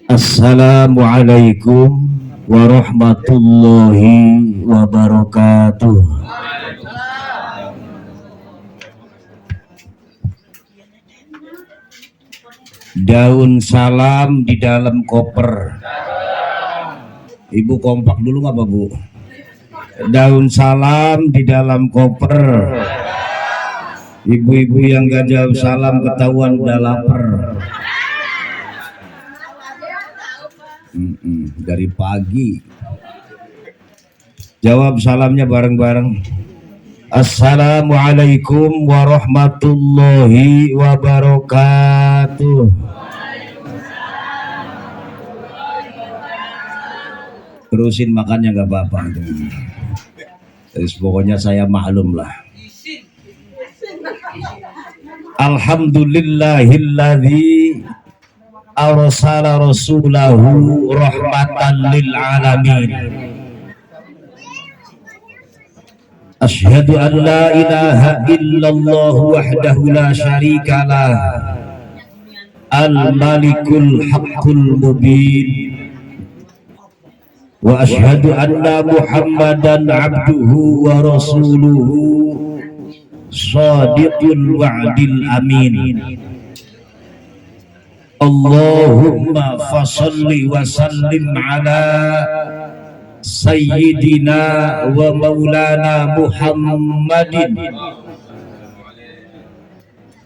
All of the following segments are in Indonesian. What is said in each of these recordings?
Assalamualaikum warahmatullahi wabarakatuh. Daun salam di dalam koper. Ibu kompak dulu nggak, Bu? Daun salam di dalam koper. Ibu-ibu yang gak jawab salam ketahuan udah lapar. Dari pagi. Jawab salamnya bareng-bareng. Assalamualaikum warahmatullahi wabarakatuh. Terusin makannya nggak apa-apa. Terus pokoknya saya maklum lah. Alhamdulillahilladzi arsala rasulahu rahmatan lil alamin. Asyhadu an la ilaha illallah wahdahu la syarika lah, al malikul haqqul mubin, wa asyhadu anna muhammadan abduhu wa rasuluhu shadiqul wa'dil amin. Allahumma fasalli wa sallim ala sayyidina wa maulana Muhammadin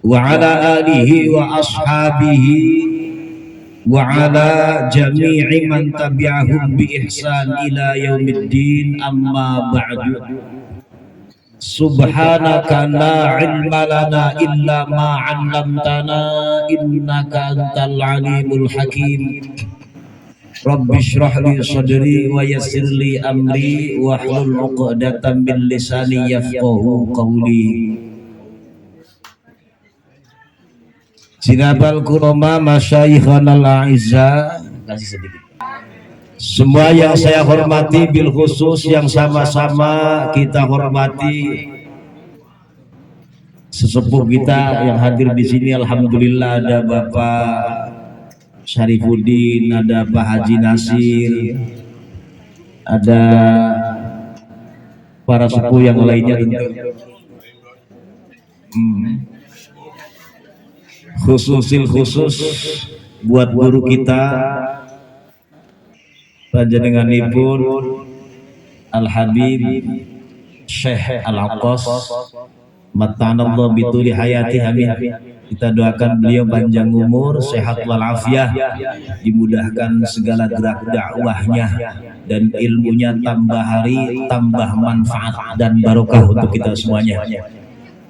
wa ala alihi wa ashabihi wa ala jami'i man tabi'ahum bi ihsan ila yaumiddin, amma ba'du. Subhanaka la ilma lana illa ma 'allamtana innaka antal alimul hakim. Rabbi shrah li sadri wa yassir li amri wa hlul 'uqdatam min lisani yafqahu qawli. Sinabal kurama masyayikhanal a'izza, kasih sedikit. Semua yang saya hormati, bil khusus yang sama-sama kita hormati sesepuh kita yang hadir di sini. Alhamdulillah ada Bapak Syarifuddin, ada Pak Haji Nasir, ada para sepuh yang lainnya tentu. Khusus buat guru kita panjenenganipun Al Habib Syekh Al Aqas, matanallahu bituli hayati, amin. Kita doakan beliau panjang umur, sehat walafiat, dimudahkan segala gerak dakwahnya dan ilmunya tambah hari tambah manfaat dan barokah untuk kita semuanya.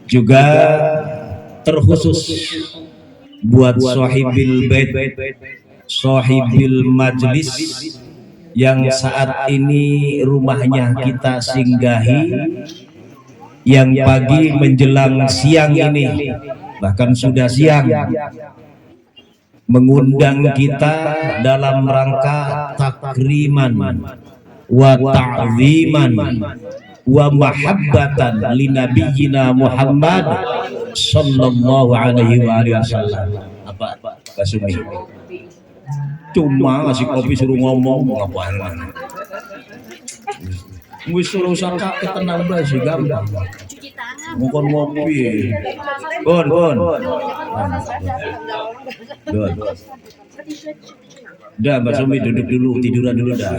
Juga terkhusus buat sahibil bait, sahibil majlis yang saat ini rumahnya kita singgahi, yang pagi menjelang siang ini, bahkan sudah siang, mengundang kita dalam rangka takriman wa ta'ziman wa mahabbatan li nabiyyina Muhammad sallallahu alaihi wasallam. Apa Pak Sumi? Cuma ngasih kopi suruh ngomong ngapain? Wis suruh sangka ketenang bae sih gampang. Mungkin ngopi. Bon. Udah Mbak Sumi duduk dulu, tiduran dulu dah.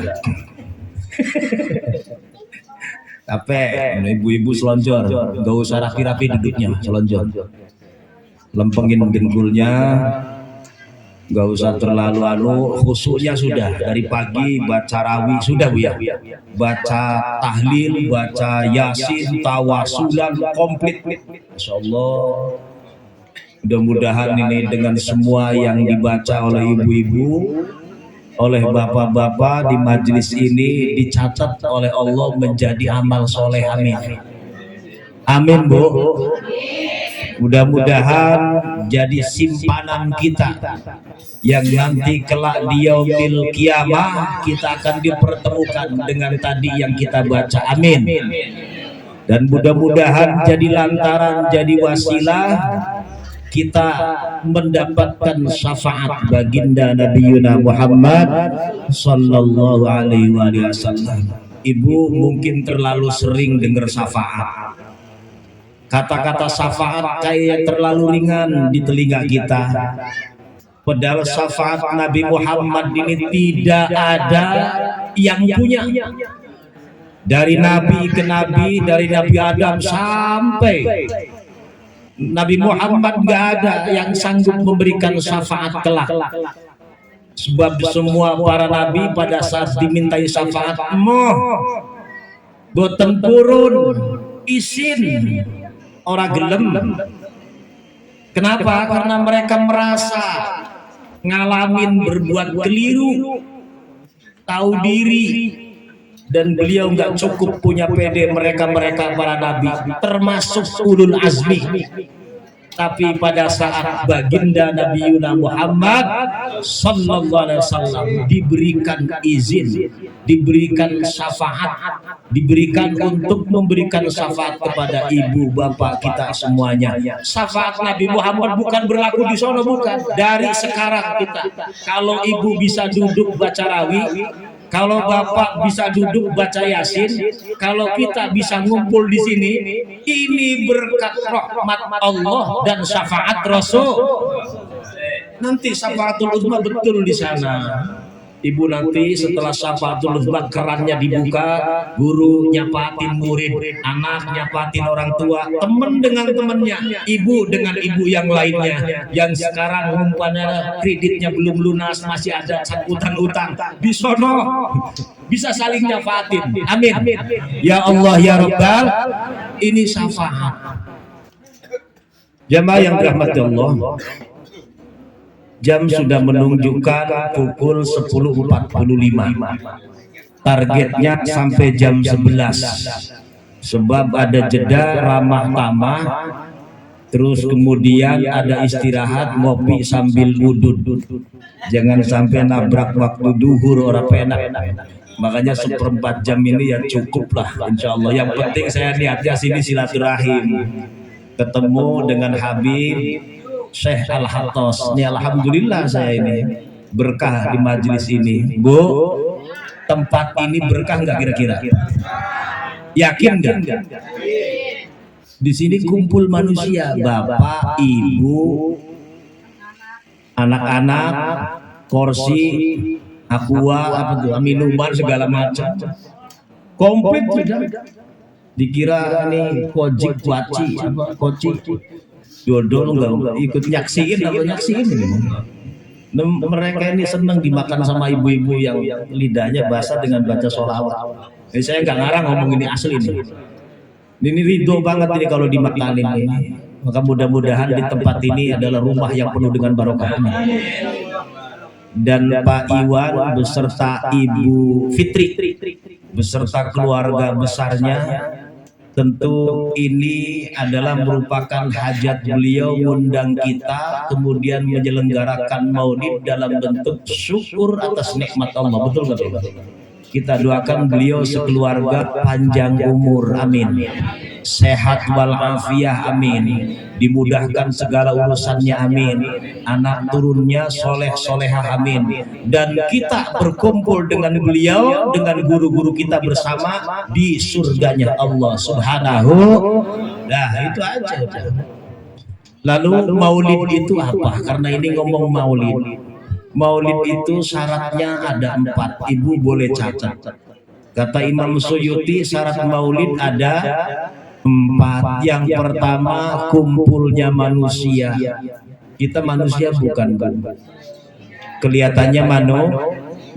Capek, ibu-ibu selonjor, gak usah rapi-rapi duduknya, selonjor. Lempengin dengkulnya, gak usah terlalu khusyuknya sudah. Dari pagi baca rawi sudah, Bu ya. Baca tahlil, baca yasin, tawasulan komplit. Masyaallah. Mudah-mudahan ini dengan semua yang dibaca oleh ibu-ibu, oleh bapak-bapak di majelis ini dicatat oleh Allah menjadi amal soleh, amin. Amin, Bu. Mudah-mudahan jadi simpanan kita yang nanti kelak di yaumil kiamah kita akan dipertemukan dengan tadi yang kita baca, amin. Dan mudah-mudahan jadi lantaran, jadi wasilah kita mendapatkan syafaat baginda Nabi Muhammad sallallahu alaihi wasallam. Ibu mungkin terlalu sering dengar syafaat. Kata-kata syafaat kayak terlalu ringan di telinga kita. Padahal syafaat Nabi Muhammad ini tidak ada yang punya. Dari nabi ke nabi, dari Nabi Adam sampai Nabi Muhammad gak ada yang sanggup memberikan syafaat kelak. Sebab semua para nabi pada saat dimintai syafaat, boten purun isin ora gelem. Kenapa? Karena mereka merasa ngalamin berbuat keliru, tahu diri, dan beliau nggak cukup punya pede mereka para nabi, termasuk ulul azmi. Tapi pada saat baginda Nabi Muhammad sallallahu alaihi wasallam diberikan izin, diberikan syafaat, diberikan untuk memberikan syafaat kepada ibu bapak kita semuanya. Syafaat Nabi Muhammad bukan berlaku di sono, bukan. Dari sekarang kita, kalau ibu bisa duduk baca rawi, kalau bapak bisa duduk baca yasin, kalau kita bisa ngumpul di sini, ini berkat rahmat Allah dan syafaat Rasul. Nanti syafaatul uzma betul di sana. Ibu nanti setelah syafaatul uzma kerannya dibuka, guru nyapatin murid, anak nyapatin orang tua, teman dengan temannya, ibu dengan ibu yang lainnya, yang sekarang umpamanya kreditnya belum lunas, masih ada utang-utang di sono, bisa saling nyafatin. Amin. Ya Allah ya Rabbal, ini syafaat. Jamaah yang dirahmati Allah, jam sudah menunjukkan pukul 10.45. Targetnya sampai jam 11. Sebab ada jeda ramah tamah, terus kemudian ada istirahat ngopi sambil wudhu. Jangan sampai nabrak waktu duhur orang penak. Makanya 1/4 jam ini ya cukup lah, insya Allah. Yang penting saya niatnya sini silaturahim, ketemu dengan Habib Syekh Al-Hattos. Ini alhamdulillah saya ini berkah di majelis ini. Bu, tempat ini berkah nggak kira-kira? Yakin nggak? Di sini kumpul manusia, bapak, ibu, anak-anak, kursi, aqua, apa tuh, minuman segala macam, komplit sudah. Dikira ini kojik waci, apa koci. Dodol enggak ikut nyaksiin atau nyaksiin ini. Mereka ini senang dimakan sama ibu-ibu yang lidahnya basah dengan baca sholawat. Saya nggak ngarang ngomong ini asli ini. Ini ridho banget ini kalau dimakanin ini. Maka mudah-mudahan di tempat ini adalah rumah yang penuh dengan barokahnya. Dan Pak Iwan beserta Ibu Fitri beserta keluarga besarnya, tentu ini adalah merupakan hajat beliau mengundang kita, kemudian menyelenggarakan maulid dalam bentuk syukur atas nikmat Allah. Betul nggak? Kita doakan beliau sekeluarga panjang umur, amin. Sehat walafiat, amin. Dimudahkan segala urusannya, amin. Anak turunnya soleh solehah, amin. Dan kita berkumpul dengan beliau, dengan guru-guru kita bersama di surganya Allah Subhanahu. Nah itu aja. Lalu maulid itu apa? Karena ini ngomong maulid. Maulid itu syaratnya ada 4. Ibu boleh catat. Kata Imam Suyuti, syarat maulid ada 4. Yang pertama, kumpulnya manusia. Kita manusia bukan, kelihatannya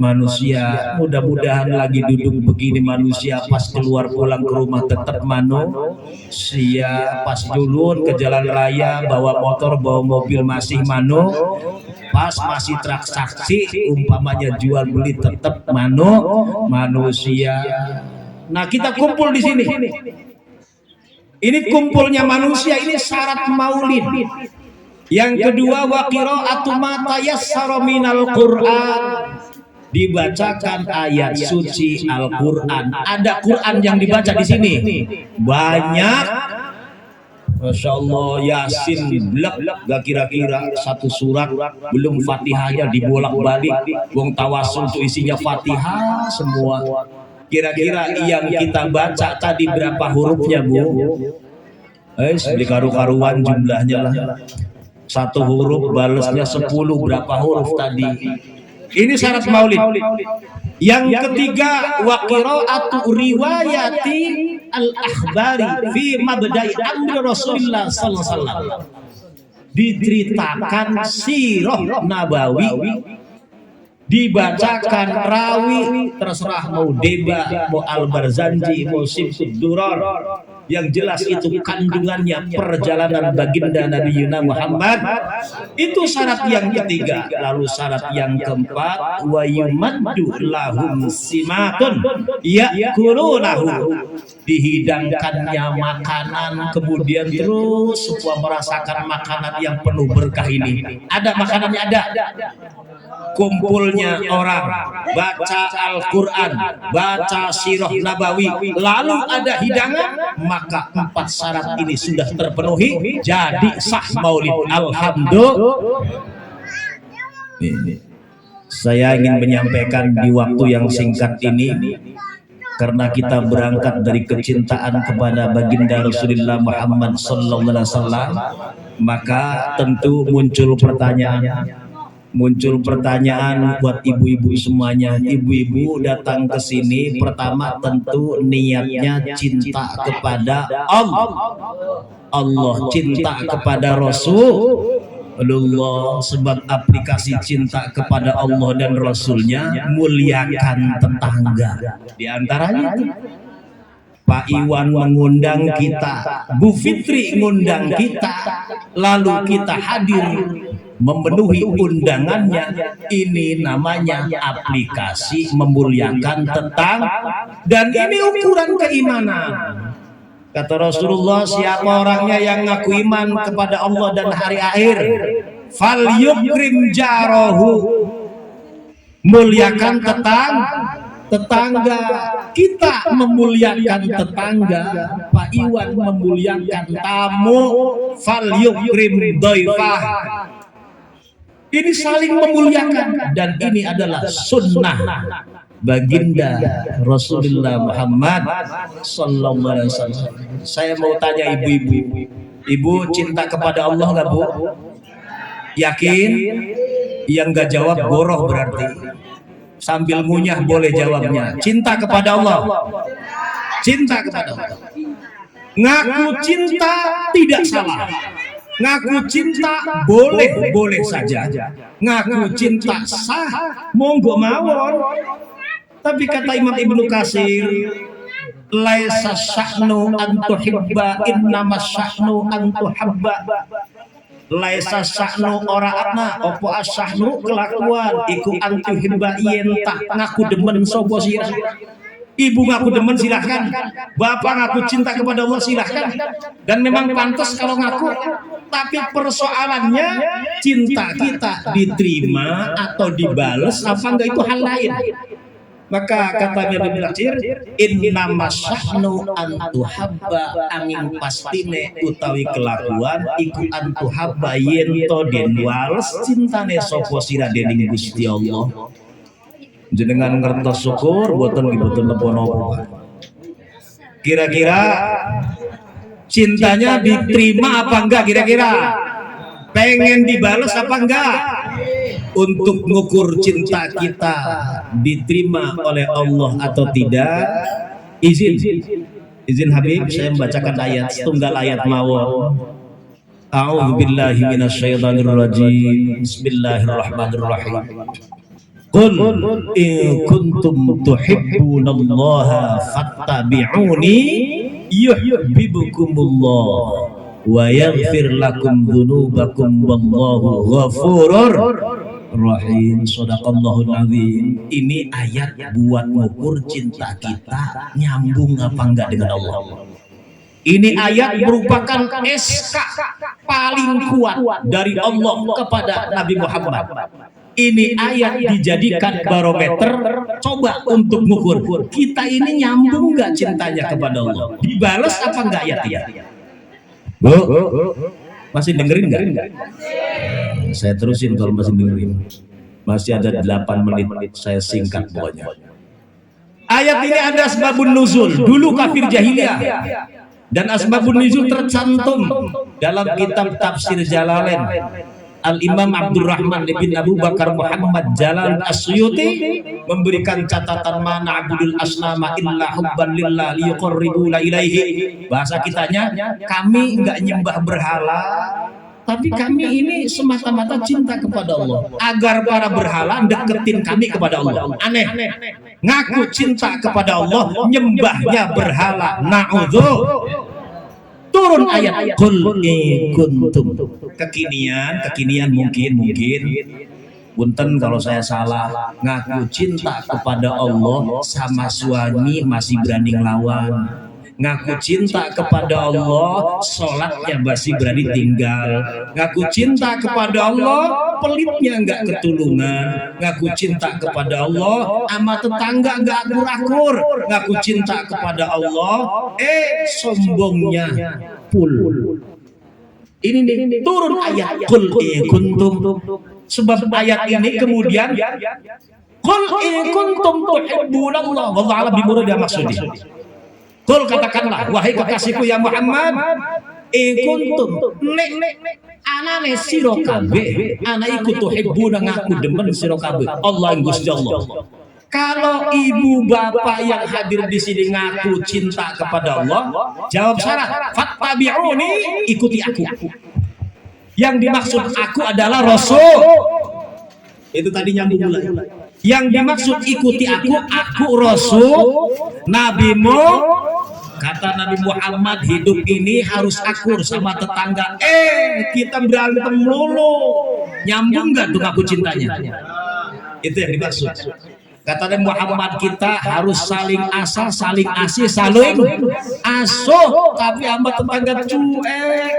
manusia. Mudah-mudahan lagi duduk begini manusia, pas keluar pulang ke rumah tetap manusia. Pas dulu ke jalan raya bawa motor bawa mobil masih pas masih transaksi umpamanya jual beli tetap manusia. Nah kita kumpul di sini. Ini kumpulnya manusia, ini syarat maulid. Yang kedua, wa qiraatu ma tayassara minal Qur'an. Dibacakan ayat suci Al-Qur'an. Ada Qur'an yang dibaca di sini. Banyak Masya Allah, Yasin blek gak kira-kira satu surat belum Fatihahnya dibolak-balik. Wong tawasul itu isinya Fatihah semua. Kira-kira yang kita baca tadi berapa hurufnya, Bu? Beli karu-karuan jumlahnya lah. Satu huruf balasnya 10, berapa huruf tadi? Ini syarat maulid. Yang ketiga, wa qira'atu riwayati al-akhbari fi mabda'i amri Rasulullah sallallahu alaihi wasallam. Diceritakan sirah nabawi, dibacakan rawi, terserah mau Deba, mau Al-Barzanji, mau Simsud Durar, yang jelas itu kandungannya perjalanan baginda Nabi Muhammad. Itu syarat yang ketiga. Lalu syarat yang keempat, wa yumaddu lahum simatun ya'kulunahu, dihidangkannya makanan, kemudian terus semua merasakan makanan yang penuh berkah ini. Ada makanannya, ada. Kumpulnya orang baca Al-Quran, baca sirah nabawi, lalu ada hidangan, maka 4 syarat ini sudah terpenuhi, jadi sah maulid. Alhamdulillah. Saya ingin menyampaikan di waktu yang singkat ini, karena kita berangkat dari kecintaan kepada baginda Rasulullah Muhammad sallallahu alaihi wasallam, maka tentu muncul pertanyaan buat ibu-ibu semuanya. Ibu-ibu datang ke sini pertama tentu niatnya cinta kepada Allah, cinta kepada Rasulullah. Sebab aplikasi cinta kepada Allah dan Rasulnya, muliakan tetangga. Di antaranya Pak Iwan mengundang kita, Bu Fitri mengundang kita, lalu kita hadir memenuhi undangannya. Ini namanya aplikasi memuliakan tetangga, dan ini ukuran keimanan. Kata Rasulullah, siapa orangnya yang ngaku iman kepada Allah dan hari akhir, fal yukrim jarahu, muliakan tetangga. Kita memuliakan tetangga, Pak Iwan memuliakan tamu, fal yukrim dhaifah. Ini saling memuliakan, dan ini adalah sunnah baginda Rasulullah Muhammad sallallahu alaihi wasallam. Saya mau tanya ibu-ibu, ibu cinta kepada Allah nggak, Bu? Yakin? Yang nggak jawab goroh berarti. Sambil ngunyah boleh jawabnya. Cinta kepada Allah. Cinta kepada Allah. Ngaku cinta tidak salah. Ngaku cinta boleh saja. Ngaku cinta sah, monggo mawon. Tapi kata Imam Ibnu Katsir, laisa sya'nu an tuhibba, innama sya'nu an tuhabba. Laisa sya'nu ora ana apa asya'nu kelakuan iku an tuhibba, yen tak ngaku demen sapa sira. Ibu ngaku demen silahkan, bapak ngaku cinta kepada Allah silahkan, dan memang pantas kalau ngaku. Tapi persoalannya cinta kita diterima atau dibales apa enggak, itu hal lain. Maka katanya Ibnu Katsir, innama sya'nu an tuhabba, angin pastine utawi kelakuan iku an tuhabba, yen to den wales cintane sapa sira dening Gusti Allah. Jenengan ngertos syukur boten boten napa-napa. Kira-kira cintanya diterima apa enggak? Kira-kira pengen dibales apa enggak? Untuk mengukur cinta kita diterima oleh Allah atau tidak, izin Habib, saya membacakan ayat, setunggal ayat mawon. A'udzubillahi minasyaitonir rajim. Bismillahirrahmanirrahim. Qul in kuntum tuhibbunallaha fattabi'uni yuhibbukumullah wa yaghfir lakum dzunubakum wallahu ghafurur rahim. Shadaqallahul azim. Ini ayat buat mengukur cinta kita nyambung apa enggak dengan Allah. Ini ayat merupakan SK paling kuat dari Allah kepada Nabi Muhammad. Ini ayat dijadikan barometer, coba untuk mengukur kita ini nyambung nggak cintanya kepada Allah, dibalas apa enggak ayatnya. Bu, masih dengerin nggak? Saya terusin kalau masih dengerin. Masih ada 8 menit, saya singkat pokoknya. Ayat ini ada asbabun nuzul. Dulu kafir jahiliyah. Dan asbabun nuzul tercantum dalam kitab tafsir Jalalain. Al-Imam Abdurrahman bin Abu Bakar Muhammad Jalal As-Suyuti memberikan catatan mana abdul asnama illa hubban lillah liyuqarribuna ilaihi. Bahasa kitanya, kami enggak nyembah berhala, tapi kami ini semata-mata cinta kepada Allah agar para berhala deketin kami kepada Allah. Aneh, ngaku cinta kepada Allah, nyembahnya berhala. Na'udzu. Turun ayat qul in kuntum. Kekinian mungkin punten kalau saya salah. Ngaku cinta kepada Allah sama suami masih berani ngelawan. Ngaku cinta kepada Allah, sholatnya masih berani tinggal. Ngaku cinta kepada Allah, pelitnya enggak ketulungan. Ngaku cinta kepada Allah, sama tetangga enggak akur-akur. Ngaku cinta kepada Allah, sombongnya pul. Ini nih, turun ayat qul in kuntum. Sebab ayat ini kemudian qul in kuntum tuhibbunallah wallahu a'lam bimuradihi maksudnya. Qul, katakanlah wahai kekasihku ya Muhammad, in kuntum anane sira kabeh ana iku tuhibbuna ngaku demen sira kabeh Allah yang Gusti Allah. Kalau ibu bapak yang hadir di sini ngaku cinta kepada Allah, jawab syarat, fattabi'uni, ikuti aku. Yang dimaksud aku adalah Rasul. Itu tadi nyambung mulai. Yang dimaksud ikuti aku Rasul, nabimu. Kata Nabi Muhammad, hidup ini harus akur sama tetangga. Kita berantem lulu. Nyambung nggak tuh ngaku cintanya? Itu yang dimaksud. Kata Nabi Muhammad, kita harus saling asa, saling asih, saling asuh. Tapi sama tetangga cuek,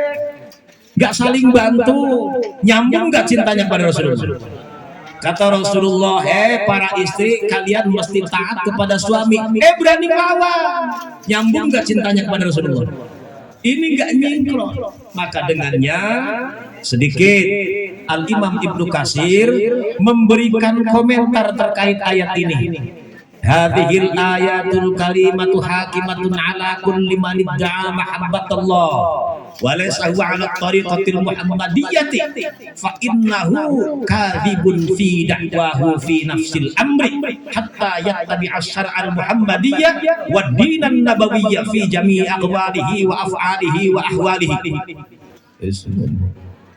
nggak saling bantu. Nyambung nggak cintanya pada Rasulullah? Kata Rasulullah, para istri kalian mesti taat kepada suami. Berani melawan. Nyambung nggak cintanya kepada Rasulullah? Ini nggak nyingkrong. Maka dengannya sedikit Al-Imam Ibnu Katsir memberikan komentar terkait ayat ini. Hadhil ayatul kalimatu hakimatun ala kulli man idda'a mahabbatallah wa laysa huwa ala tariqatil muhammadiyyati fa innahu kadhibun fi da'wahu fi nafsil amri hatta yattabi'a syar'al muhammadiyyah wa dinan nabawiyyah fi jami'i aqwalihi wa af'alihi wa ahwalihi.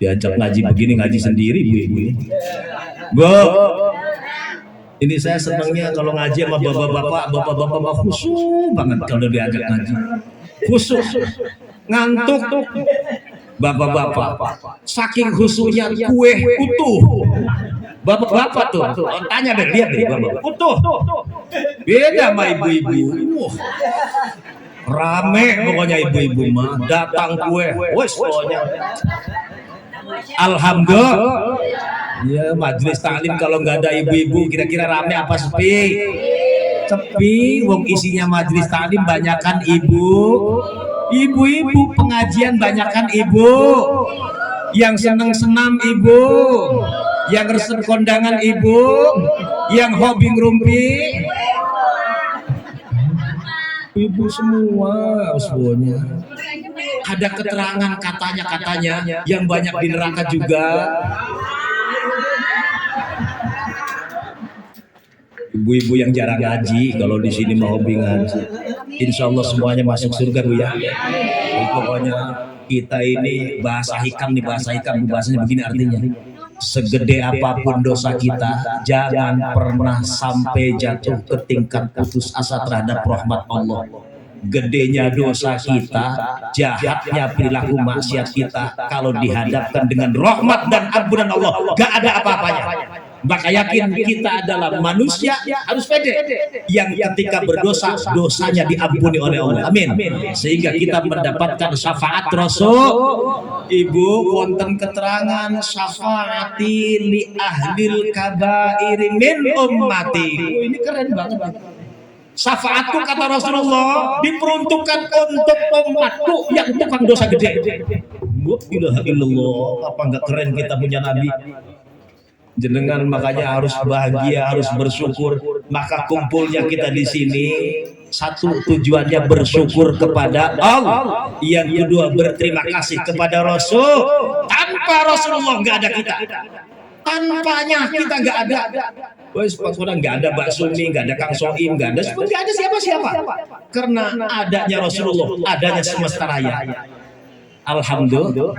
Diajak ngaji begini, ngaji sendiri bu-ibu. Ini saya senangnya kalau ngaji sama bapak-bapak mah khusyuk banget kalau diajak ngaji. Khusyuk, ngantuk. Bapak-bapak saking khusyuknya kue utuh. Bapak-bapak tuh, tanya deh, lihat deh bapak utuh. Beda sama ibu-ibu. Rame pokoknya ibu-ibu mah datang kue, wes pokoknya. Alhamdulillah. Ya, majelis taklim kalau nggak ada ibu-ibu kira-kira rame apa sepi? Sepi. Wong isinya majelis taklim banyakan ibu-ibu, pengajian banyakan ibu, yang seneng-senam ibu, yang resep kondangan ibu, yang hobi ngerumpi ibu semua semuanya. Ada keterangan katanya yang banyak di neraka juga. Ibu-ibu yang jarang ngaji, kalau di sini mau hobi ngaji, insya Allah semuanya masuk surga bu ya. Jadi pokoknya kita ini bahasa hikam bahasanya begini artinya. Segede apapun dosa kita, jangan pernah sampai jatuh ke tingkat putus asa terhadap rahmat Allah. Gedenya dosa kita, jahatnya perilaku maksiat kita, kalau dihadapkan dengan rahmat dan ampunan Allah, gak ada apa-apanya. Maka yakin kita adalah manusia harus pede yang ketika berdosa dosanya diampuni oleh Allah. Amin. Sehingga kita mendapatkan syafaat Rasul. Ibu wonten keterangan syafaati li ahlil kabairi min ummati. Ini keren banget. Syafaatku kata Rasulullah diperuntukkan untuk umatku yang tukang dosa gede. La ilaha illallah, apa enggak keren kita punya nabi? Jenengan makanya harus bahagia, harus bersyukur. Maka kumpulnya kita di sini satu tujuannya bersyukur kepada Allah, yang kedua berterima kasih kepada Rasul. Tanpa Rasulullah nggak ada kita, tanpanya kita nggak ada. Wes orang nggak ada Mbak Sumi, nggak ada Kang Soim, nggak ada siapa-siapa. Karena adanya Rasulullah, adanya semesta raya. Alhamdulillah.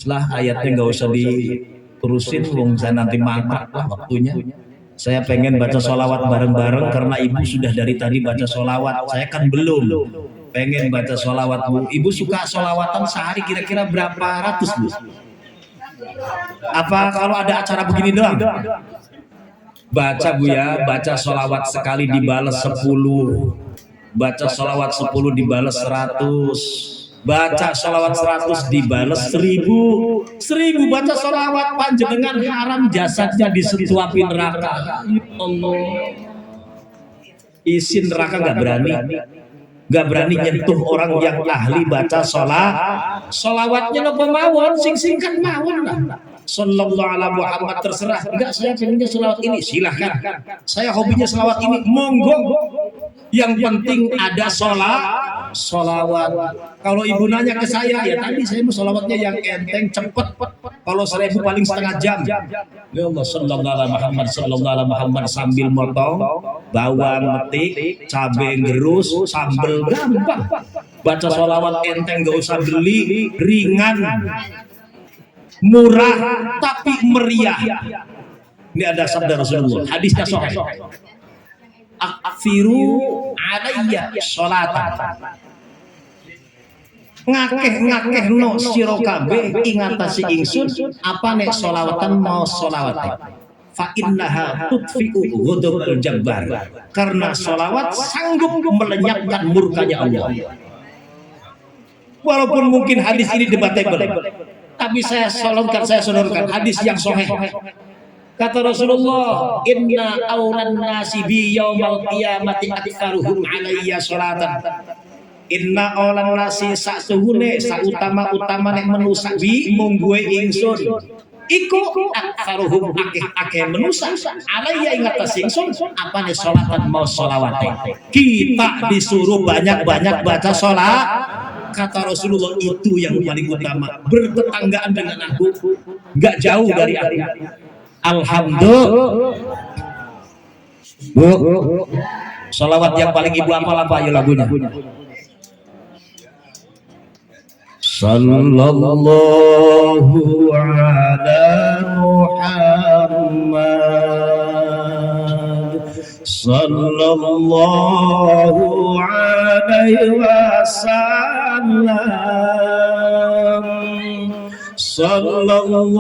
Setelah ayatnya nggak usah diterusin, wong saya nanti mantap lah waktunya. Saya pengen baca sholawat bareng-bareng karena ibu sudah dari tadi baca sholawat. Saya kan belum. Pengen baca sholawat bu. Ibu suka sholawatan sehari kira-kira berapa ratus bu? Apa kalau ada acara begini doang? Baca bu ya, baca sholawat sekali dibales 10, baca sholawat 10 dibales 100, baca sholawat 100 dibales 1000, baca sholawat panjenengan haram jasadnya disetuapin neraka. Ya Allah, isi neraka nggak berani nyentuh orang yang ahli baca sholawatnya lo pemawon sing-singkan mawon lah. Sallallahu alaihi Muhammad terserah. Enggak, saya pengennya sholawat ini, silahkan. Saya hobinya sholawat ini, monggo. Yang penting ada sholawat. Kalau ibu nanya ke saya, ya tadi saya mau sholawatnya yang enteng, cepet. Kalau 1000 paling setengah jam. Ya Allah, sallallahu alaihi Muhammad sambil motong bawang metik, cabai gerus, sambal, gampang. Baca sholawat enteng, gak usah beli, ringan, murah tapi meriah. Ini ada sabda Rasulullah, hadisnya sahih. Akfiru alayya sholatan, ngakeh no sira kabeh ingatasi ingsun apa nek sholawatan mau sholawat. Fa innaha tudfi'u ghadabal jabbar, karena sholawat sanggup melenyapkan murkanya Allah. Walaupun mungkin hadis ini debatable, tapi saya sodorkan hadis yang sahih. Kata Rasulullah, inna aulan nasi bi yaumal qiyamati aktsaruhum alayya sholatan. Inna aulan nasi saksuhune sautama nek menusa bi mungguwe ingsun. Iku aktsaruhum akeh menusa alayya ingatas ingsun apane sholatan mau sholawate. Kita disuruh banyak-banyak baca sholat. Kata Rasulullah, itu yang paling utama. Bertetanggaan dengan aku, nggak jauh dari aku. Alhamdulillah. Bu, sholawat yang paling ibu apa ya lagunya? Sallallahu ala Muhammad, sallallahu alaihi wasallam, sallallahu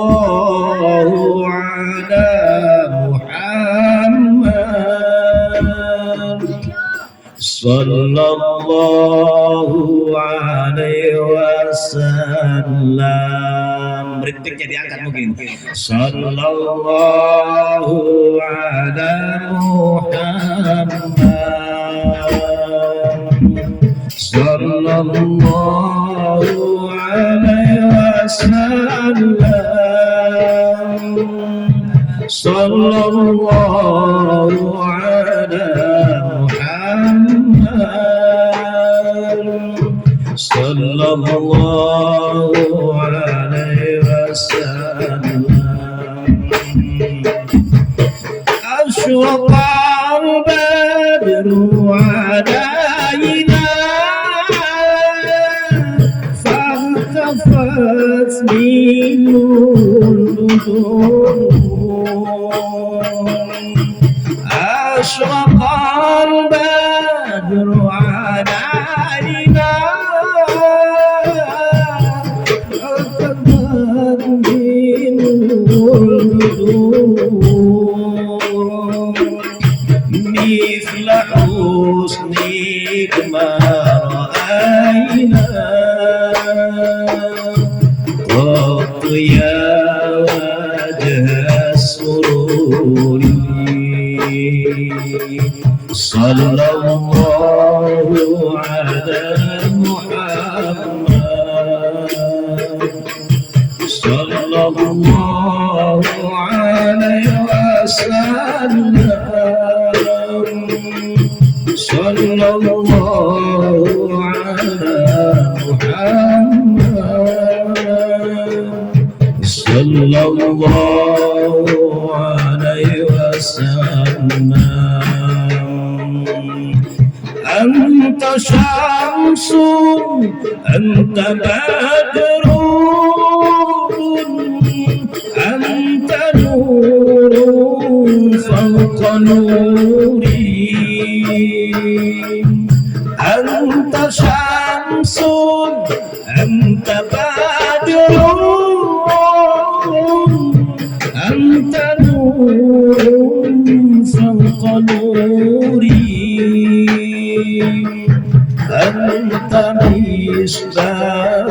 ala Muhammad, sallallahu alaihi wasallam. Rintiknya diangkat mungkin. Sallallahu ala Muhammad, sallallahu alaihi wasallam, sallallahu ala Muhammad, sallallahu alaihi wasallam. Asyraqal badru alaina fantafat minul nujum. Asyraqal badru alaina مثل حسنك ما رأينا قط يا وجه السرور. صلى الله على محمد صلى الله عليه وسلم صلى الله على محمد صلى الله عليه وسلم أنت شمس أنت بدر أنت نور فوق نوري أنت شمس أنت بدر أنت نور فوق نوري أنت مصباح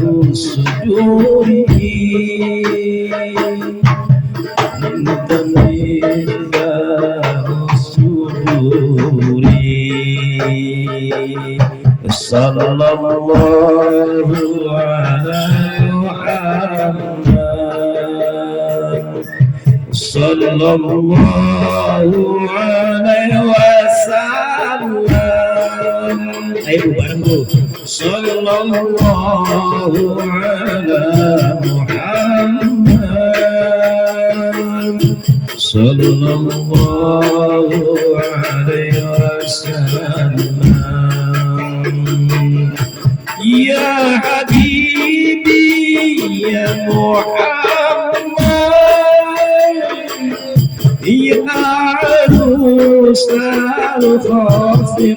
الصدور أنت مصباح الصدور صلى الله على محمد صلى الله عليه وسلم. Ayo bareng Bu. Sallallahu ala Muhammad sallallahu alaihi wasallam. Ya habibi ya Muhammad ya عروس الخافقين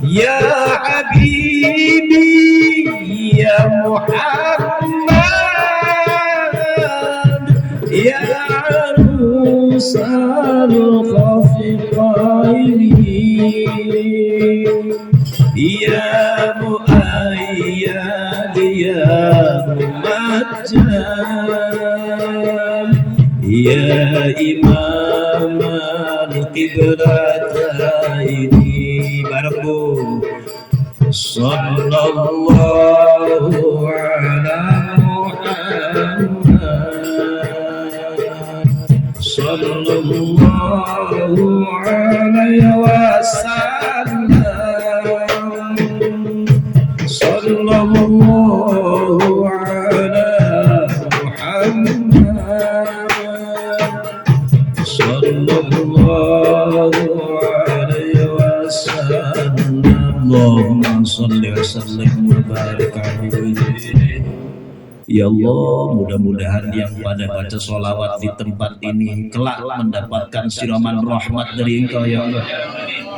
يا حبيبي يا محمد يا عروس الخافقين يا مؤيد يا ممجد يا إمام القبلتين بركو صلى الله على محمد صلى الله عليه وسلم صلى الله على محمد صلى الله عليه وسلم. اللهم صل وسلم وبارك عليه. Ya Allah, mudah-mudahan yang pada baca sholawat di tempat ini kelak mendapatkan siraman rahmat dari Engkau ya Allah,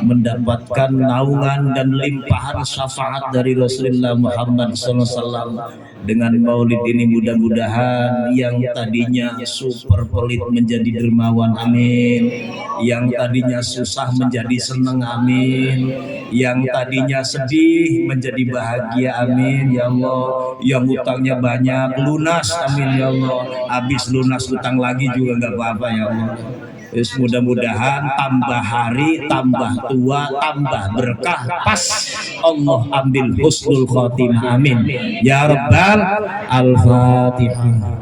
mendapatkan naungan dan limpahan syafaat dari Rasulullah Muhammad SAW. Dengan maulid ini mudah-mudahan yang tadinya super pelit menjadi dermawan, amin. Yang tadinya susah menjadi senang, amin. Yang tadinya sedih menjadi bahagia, amin ya Allah. Yang utangnya banyak lunas, amin ya Allah. Habis lunas utang lagi juga nggak apa-apa ya Allah. Mudah-mudahan tambah hari, tambah tua, tambah berkah, pas Allah ambil husnul khotimah, amin ya Rabbal. Al-Fatihah.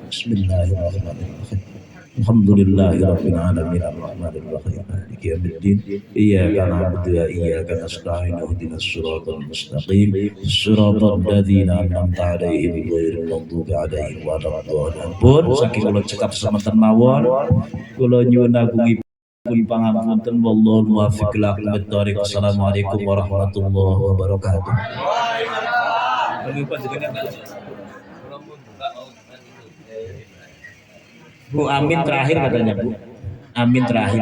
Bismillahirrahmanirrahim. Alhamdulillahirabbil alamin arrahmanir rahim maliki yaumiddin iyyaka na'budu wa iyyaka nasta'in ihdinas siratal mustaqim siratal ladzina an'amta 'alaihim ghairil maghdubi 'alaihim waladdallin. Pun saking kula cekap semanten mawon kula nyuwun agung pun pangapunten wallahu muwaffiq ila aqwamit thoriq. Assalamualaikum warahmatullahi wabarakatuh. Bu, amin terakhir katanya Bu. Amin terakhir.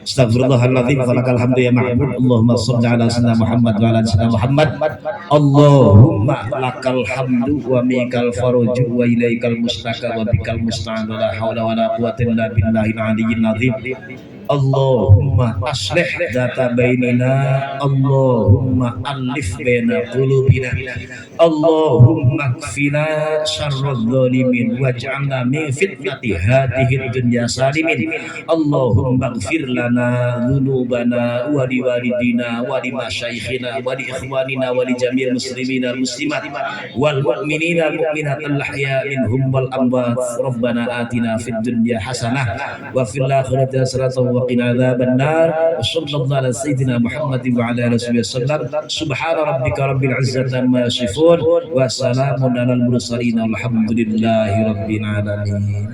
Astagfirullahaladzim. Falakal hamdu ya ma'bud. Allahumma sholli ala sayyidina Muhammad wa ala sayyidina Muhammad. Allahumma lakal hamdu wa mikal faruju wa ilaikal mustaka wa bikal musta'an wa la hawla wa la quwwata illa billahil aliyyil azim. Allahumma aslih data bainina, Allahumma alif baina qulubina, Allahumma kfina syarrul zalimin waj'alna min fitnati hadhihi dunya salimin, Allahumma ighfir lana dzunubana wa li walidina wa li masyaikhina wa li ikhwanina wa li jami'il muslimina muslimat wal mu'minina al mu'minat al ahya minhum wal amwat. Rabbana atina fid dunya hasanah wa fil akhirati hasanah wa qina adzabannar. Sallallahu ala sayyidina Muhammadin wa ala alihi wasallam. Subhana rabbika rabbil izzati amma yasifun wa salamun alal mursalin walhamdulillahi rabbil alamin.